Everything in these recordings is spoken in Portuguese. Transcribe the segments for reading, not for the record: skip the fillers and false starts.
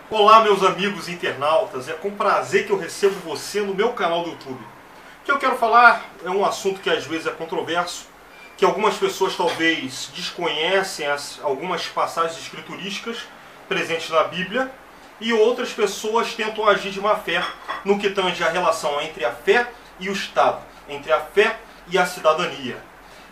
Olá, meus amigos internautas, é com prazer que eu recebo você no meu canal do YouTube. O que eu quero falar é um assunto que às vezes é controverso, que algumas pessoas talvez desconhecem algumas passagens escriturísticas presentes na Bíblia, e outras pessoas tentam agir de má fé no que tange a relação entre a fé e o Estado, entre a fé e a cidadania.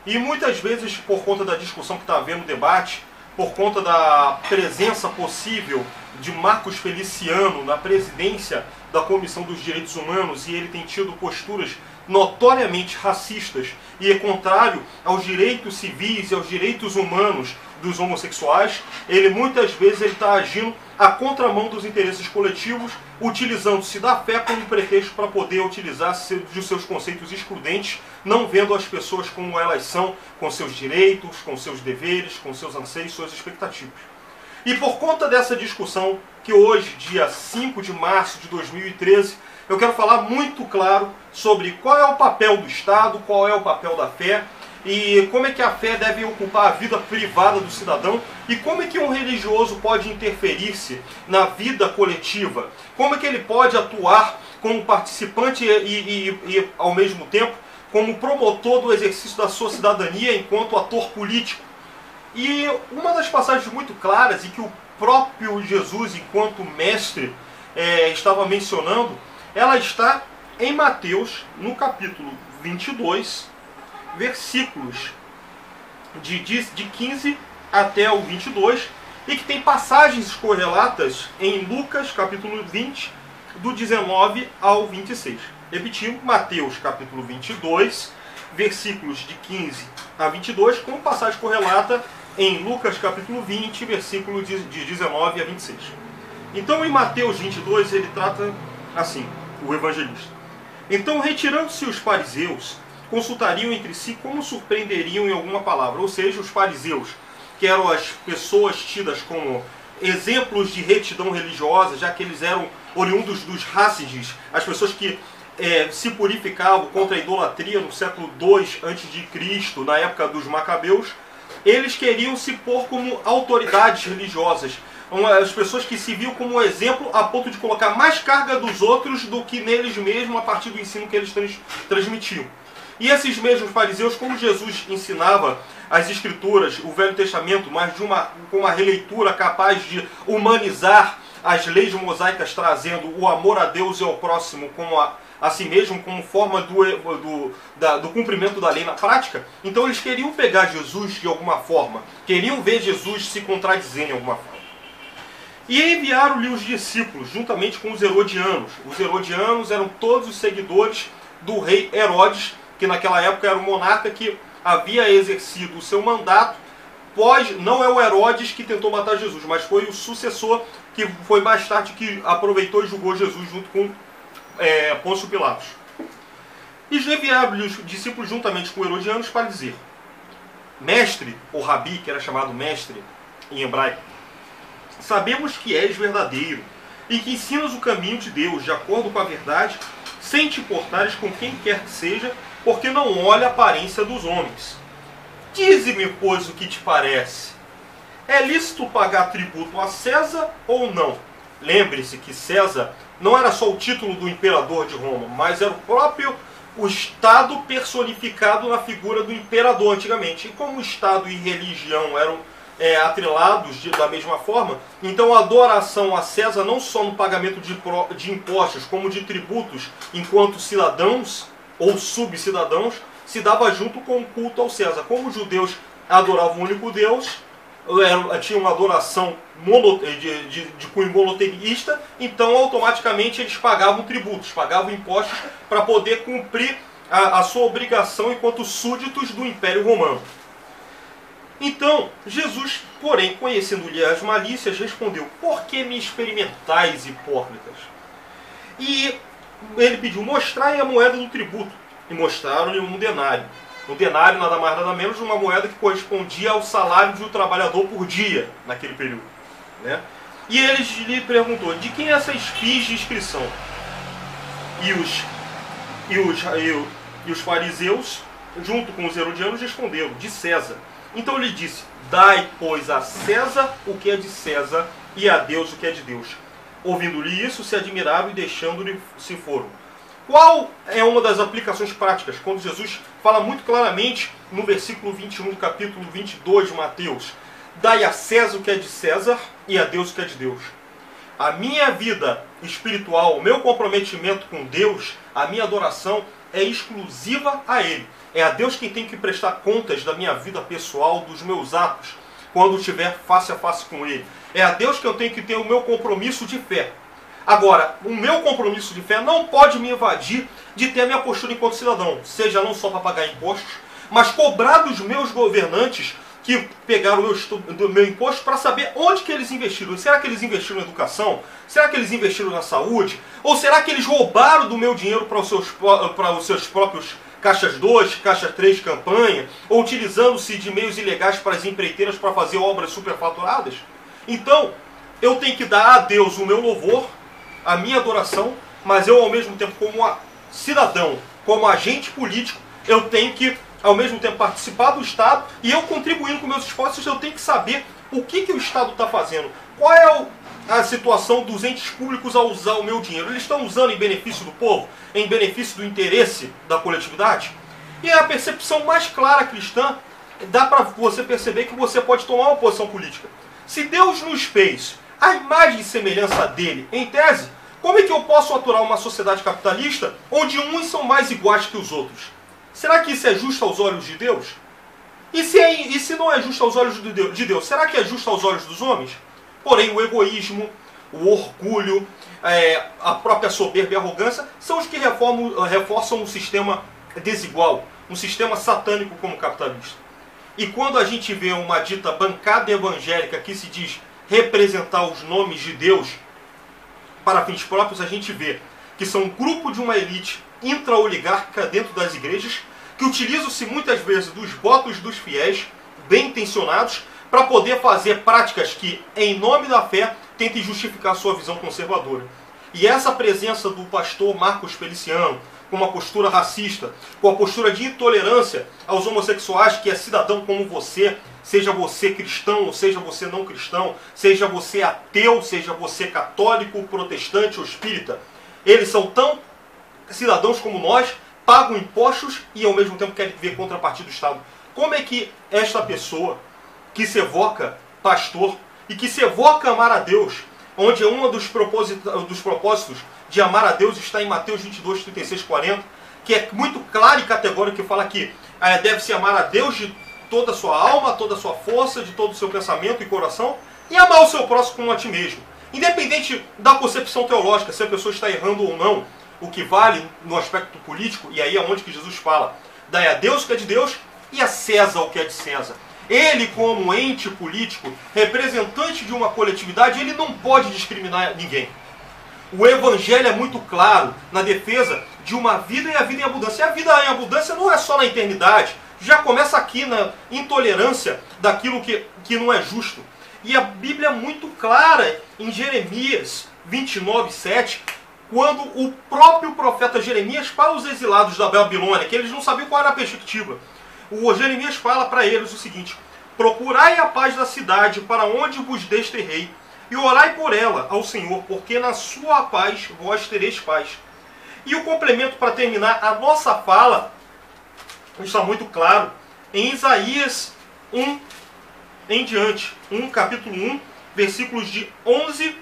E muitas vezes, por conta da discussão que está havendo no debate, por conta da presença possível de Marcos Feliciano na presidência da Comissão dos Direitos Humanos, e ele tem tido posturas notoriamente racistas e é contrário aos direitos civis e aos direitos humanos dos homossexuais, ele muitas vezes está agindo à contramão dos interesses coletivos, utilizando-se da fé como pretexto para poder utilizar de seus conceitos excludentes, não vendo as pessoas como elas são, com seus direitos, com seus deveres, com seus anseios, suas expectativas. E por conta dessa discussão, que hoje, dia 5 de março de 2013, eu quero falar muito claro sobre qual é o papel do Estado, qual é o papel da fé, e como é que a fé deve ocupar a vida privada do cidadão, e como é que um religioso pode interferir-se na vida coletiva, como é que ele pode atuar como participante e ao mesmo tempo, como promotor do exercício da sua cidadania enquanto ator político. E uma das passagens muito claras, e que o próprio Jesus, enquanto mestre, estava mencionando, ela está em Mateus, no capítulo 22, versículos de 15 até o 22, e que tem passagens correlatas em Lucas, capítulo 20, do 19 ao 26. Repetindo, Mateus, capítulo 22, versículos de 15 a 22, com passagem correlata em Lucas, capítulo 20, versículo de 19 a 26. Então, em Mateus 22, ele trata assim, o evangelista. Então, retirando-se os fariseus, consultariam entre si como surpreenderiam em alguma palavra. Ou seja, os fariseus, que eram as pessoas tidas como exemplos de retidão religiosa, já que eles eram oriundos dos Hassides, as pessoas que se purificavam contra a idolatria no século II a.C., na época dos Macabeus, eles queriam se pôr como autoridades religiosas, as pessoas que se viam como exemplo a ponto de colocar mais carga dos outros do que neles mesmos a partir do ensino que eles transmitiam. E esses mesmos fariseus, como Jesus ensinava as Escrituras, o Velho Testamento, mas com uma releitura capaz de humanizar as leis mosaicas, trazendo o amor a Deus e ao próximo como a si mesmo, como forma do cumprimento da lei na prática, então eles queriam pegar Jesus de alguma forma, queriam ver Jesus se contradizendo em alguma forma. E enviaram-lhe os discípulos, juntamente com os herodianos. Os herodianos eram todos os seguidores do rei Herodes, que naquela época era o monarca que havia exercido o seu mandato. Não é o Herodes que tentou matar Jesus, mas foi o sucessor, que foi mais tarde que aproveitou e julgou Jesus junto com Pôncio Pilatos. E enviaram-lhe os discípulos juntamente com os herodianos para dizer: Mestre, ou Rabi, que era chamado mestre em hebraico, sabemos que és verdadeiro e que ensinas o caminho de Deus de acordo com a verdade, sem te importares com quem quer que seja, porque não olha a aparência dos homens. Dize-me, pois, o que te parece. É lícito pagar tributo a César ou não? Lembre-se que César não era só o título do imperador de Roma, mas era o Estado personificado na figura do imperador antigamente. E como o Estado e religião eram atrelados da mesma forma, então a adoração a César, não só no pagamento de impostos, como de tributos enquanto cidadãos ou subcidadãos, se dava junto com o culto ao César. Como os judeus adoravam o único Deus, tinha uma adoração de cunho monoteísta, então automaticamente eles pagavam tributos, pagavam impostos para poder cumprir a sua obrigação enquanto súditos do Império Romano. Então, Jesus, porém, conhecendo-lhe as malícias, respondeu: Por que me experimentais, hipócritas? E ele pediu: Mostrai a moeda do tributo. E mostraram-lhe um denário. Um denário, nada mais nada menos, uma moeda que correspondia ao salário de um trabalhador por dia, naquele período, né? E ele lhe perguntou: De quem é essa fiz de inscrição? E os fariseus, junto com os herodianos, responderam: De César. Então ele disse: Dai, pois, a César o que é de César, e a Deus o que é de Deus. ouvindo-lhe isso, se admiraram e deixando-lhe se foram. Qual é uma das aplicações práticas? Quando Jesus fala muito claramente no versículo 21 do capítulo 22 de Mateus: dai a César o que é de César e a Deus o que é de Deus. A minha vida espiritual, o meu comprometimento com Deus, a minha adoração é exclusiva a Ele. É a Deus quem tem que prestar contas da minha vida pessoal, dos meus atos, quando estiver face a face com Ele. É a Deus que eu tenho que ter o meu compromisso de fé. Agora, o meu compromisso de fé não pode me invadir de ter a minha postura enquanto cidadão, seja não só para pagar impostos, mas cobrar dos meus governantes que pegaram o meu imposto para saber onde que eles investiram. Será que eles investiram na educação? Será que eles investiram na saúde? Ou será que eles roubaram do meu dinheiro para os seus próprios caixas 2, caixa 3 de campanha? Ou utilizando-se de meios ilegais para as empreiteiras para fazer obras superfaturadas? Então, eu tenho que dar a Deus o meu louvor, a minha adoração, mas eu ao mesmo tempo como cidadão, como agente político, eu tenho que ao mesmo tempo participar do Estado, e eu contribuindo com meus esforços, eu tenho que saber o que o Estado está fazendo. Qual é a situação dos entes públicos ao usar o meu dinheiro? Eles estão usando em benefício do povo? Em benefício do interesse da coletividade? E a percepção mais clara cristã, dá para você perceber que você pode tomar uma posição política. Se Deus nos fez a imagem e semelhança dele, em tese, como é que eu posso aturar uma sociedade capitalista onde uns são mais iguais que os outros? Será que isso é justo aos olhos de Deus? E se não é justo aos olhos de Deus, será que é justo aos olhos dos homens? Porém, o egoísmo, o orgulho, a própria soberba e a arrogância são os que reforçam um sistema desigual, um sistema satânico como o capitalista. E quando a gente vê uma dita bancada evangélica que se diz representar os nomes de Deus para fins próprios, a gente vê que são um grupo de uma elite intra-oligárquica dentro das igrejas, que utilizam-se muitas vezes dos votos dos fiéis, bem intencionados, para poder fazer práticas que, em nome da fé, tentem justificar sua visão conservadora. E essa presença do pastor Marcos Feliciano, com uma postura racista, com a postura de intolerância aos homossexuais, que é cidadão como você, seja você cristão ou seja você não cristão, seja você ateu, seja você católico, protestante ou espírita, eles são tão cidadãos como nós, pagam impostos e ao mesmo tempo querem ver contrapartida do Estado. Como é que esta pessoa que se evoca pastor e que se evoca amar a Deus, onde um dos propósitos de amar a Deus está em Mateus 22, 36, 40, que é muito claro e categórico, que fala que deve-se amar a Deus de toda a sua alma, toda a sua força, de todo o seu pensamento e coração, e amar o seu próximo como a ti mesmo. Independente da concepção teológica, se a pessoa está errando ou não, o que vale no aspecto político, e aí é onde que Jesus fala, dai a Deus o que é de Deus e a César o que é de César. Ele, como ente político, representante de uma coletividade, ele não pode discriminar ninguém. O Evangelho é muito claro na defesa de uma vida e a vida em abundância. E a vida em abundância não é só na eternidade, já começa aqui na intolerância daquilo que não é justo. E a Bíblia é muito clara em Jeremias 29, 7, quando o próprio profeta Jeremias para os exilados da Babilônia, que eles não sabiam qual era a perspectiva, o Jeremias fala para eles o seguinte: procurai a paz da cidade para onde vos desterrei, e orai por ela ao Senhor, porque na sua paz vós tereis paz. E o complemento para terminar a nossa fala está muito claro em Isaías 1 em diante, capítulo 1, versículos de 11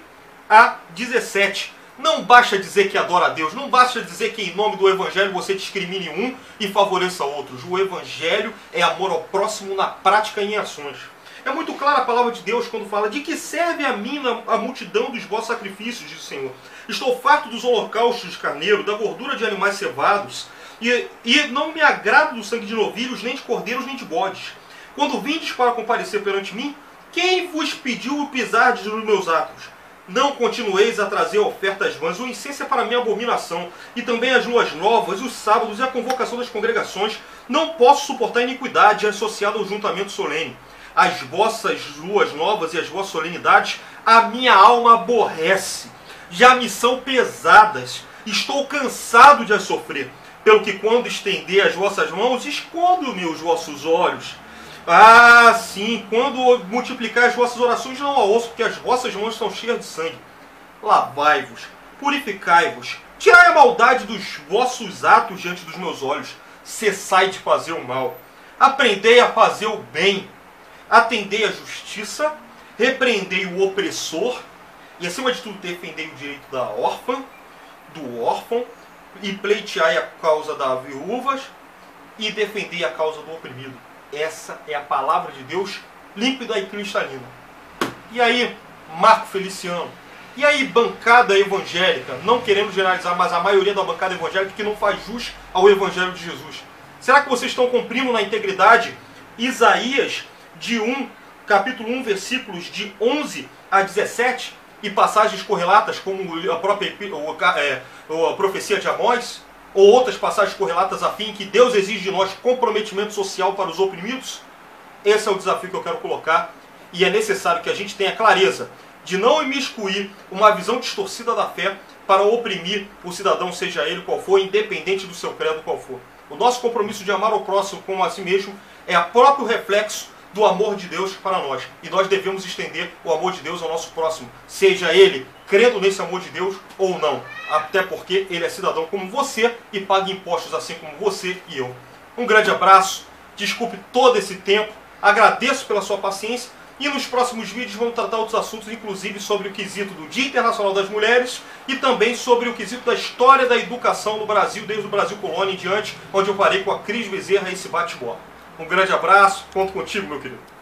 a 17. Não basta dizer que adora a Deus, não basta dizer que em nome do Evangelho você discrimine um e favoreça outros. O Evangelho é amor ao próximo na prática e em ações. É muito clara a palavra de Deus quando fala: de que serve a mim a multidão dos vossos sacrifícios, diz o Senhor. Estou farto dos holocaustos de carneiro, da gordura de animais cevados, e não me agrado do sangue de novilhos, nem de cordeiros, nem de bodes. Quando vindes para comparecer perante mim, quem vos pediu pisar nos meus atos? Não continueis a trazer ofertas vãs, o incenso é para minha abominação, e também as luas novas, os sábados e a convocação das congregações. Não posso suportar iniquidade associada ao juntamento solene. As vossas luas novas e as vossas solenidades, a minha alma aborrece. Já me são pesadas, estou cansado de as sofrer. Pelo que quando estender as vossas mãos, escondo-me os vossos olhos. Ah, sim, quando multiplicar as vossas orações, não a ouço, porque as vossas mãos estão cheias de sangue. lavai-vos, purificai-vos, tirai a maldade dos vossos atos diante dos meus olhos, cessai de fazer o mal, aprendei a fazer o bem, atendei a justiça, repreendei o opressor, e acima de tudo defendei o direito da órfã, do órfão, e pleiteai a causa das viúvas, e defendei a causa do oprimido. Essa é a palavra de Deus, límpida e cristalina. E aí, Marco Feliciano, e aí, bancada evangélica, não querendo generalizar, mas a maioria da bancada evangélica que não faz jus ao Evangelho de Jesus. Será que vocês estão cumprindo na integridade Isaías capítulo 1, versículos de 11 a 17, e passagens correlatas, como a própria a profecia de Amós, ou outras passagens correlatas a fim que Deus exige de nós comprometimento social para os oprimidos? Esse é o desafio que eu quero colocar, e é necessário que a gente tenha clareza de não imiscuir uma visão distorcida da fé para oprimir o cidadão, seja ele qual for, independente do seu credo qual for. O nosso compromisso de amar o próximo como a si mesmo é o próprio reflexo do amor de Deus para nós. E nós devemos estender o amor de Deus ao nosso próximo, seja ele crendo nesse amor de Deus ou não. Até porque ele é cidadão como você e paga impostos assim como você e eu. Um grande abraço, desculpe todo esse tempo, agradeço pela sua paciência. E nos próximos vídeos vamos tratar outros assuntos, inclusive sobre o quesito do Dia Internacional das Mulheres e também sobre o quesito da história da educação no Brasil, desde o Brasil Colônia em diante, onde eu parei com a Cris Bezerra e esse bate-bola. Um grande abraço, conto contigo, meu querido.